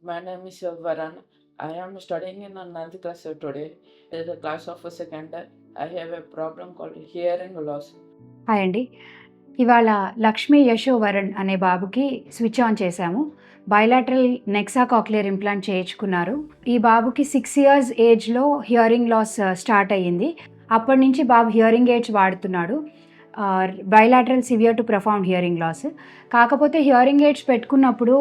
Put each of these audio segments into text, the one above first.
My name is Varan. I am studying in the 9th class today. It is a class of a second. I have a problem called hearing loss. Hi అండి. ఇవాళ లక్ష్మీ యశోవరణ్ అనే బాబుకి switch on చేశాము. Bilateral Nexa cochlear implant చేయించుకున్నారు. ఈ బాబుకి 6 years ఏజ్లో hearing loss start అయ్యింది. అప్పటి నుంచి బాబు హియరింగ్ ఎయిడ్స్ వాడుతున్నాడు. Bilateral severe to profound hearing loss. కాకపోతే హియరింగ్ ఎయిడ్స్ పెట్టుకున్నప్పుడు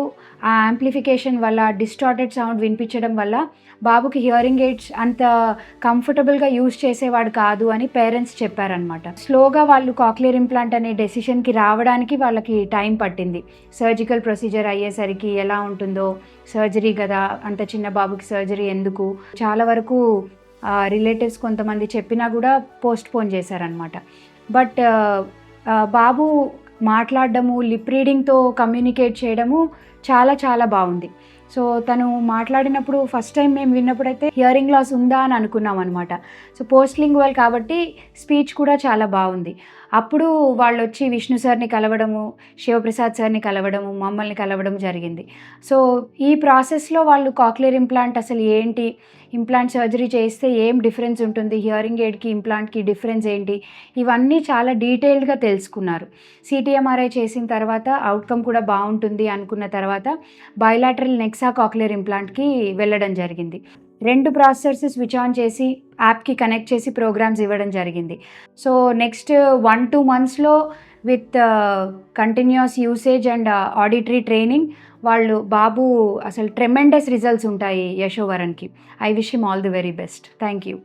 ఆ యాంప్లిఫికేషన్ వల్ల డిస్టార్టెడ్ సౌండ్ వినిపించడం వల్ల బాబుకి హియరింగ్ ఎయిడ్స్ అంత కంఫర్టబుల్గా యూజ్ చేసేవాడు కాదు అని పేరెంట్స్ చెప్పారనమాట. స్లోగా వాళ్ళు కాక్లియర్ ఇంప్లాంట్ అనే డెసిషన్కి రావడానికి వాళ్ళకి టైం పట్టింది. సర్జికల్ ప్రొసీజర్ అయ్యేసరికి ఎలా ఉంటుందో, సర్జరీ కదా, అంత చిన్న బాబుకి సర్జరీ ఎందుకు, చాలా వరకు రిలేటివ్స్ కొంతమంది చెప్పినా కూడా పోస్ట్పోన్ చేశారనమాట. బట్ బాబు మాట్లాడడము, లిప్ రీడింగ్తో కమ్యూనికేట్ చేయడము చాలా చాలా బాగుంది. సో తను మాట్లాడినప్పుడు ఫస్ట్ టైం మేము విన్నప్పుడైతే హియరింగ్ లాస్ ఉందా అని అనుకున్నాం అనమాట. సో పోస్ట్ లింగ్వల్ కాబట్టి స్పీచ్ కూడా చాలా బాగుంది. అప్పుడు వాళ్ళు వచ్చి విష్ణు సార్ని కలవడము, శివప్రసాద్ సార్ని కలవడము, మమ్మల్ని కలవడం జరిగింది. సో ఈ ప్రాసెస్లో వాళ్ళు కాక్లియర్ ఇంప్లాంట్ అసలు ఏంటి, ఇంప్లాంట్ సర్జరీ చేస్తే ఏం డిఫరెన్స్ ఉంటుంది, హియరింగ్ ఎయిడ్కి ఇంప్లాంట్కి డిఫరెన్స్ ఏంటి, ఇవన్నీ చాలా డీటెయిల్డ్గా తెలుసుకున్నారు. సిటీఎంఆర్ఐ చేసిన తర్వాత అవుట్కమ్ కూడా బాగుంటుంది అనుకున్న తర్వాత బైలాటరల్ నెక్సా కాక్లియర్ ఇంప్లాంట్కి వెళ్ళడం జరిగింది. 2 ప్రాసెసర్స్ స్విచ్ ఆన్ చేసి యాప్కి కనెక్ట్ చేసి ప్రోగ్రామ్స్ ఇవ్వడం జరిగింది. సో నెక్స్ట్ 1-2 monthsలో with continuous usage and auditory training వాళ్ళు బాబు అసలు ట్రెమెండస్ రిజల్ట్స్ ఉంటాయి యశోవరన్కి. I wish him all the very best. Thank you.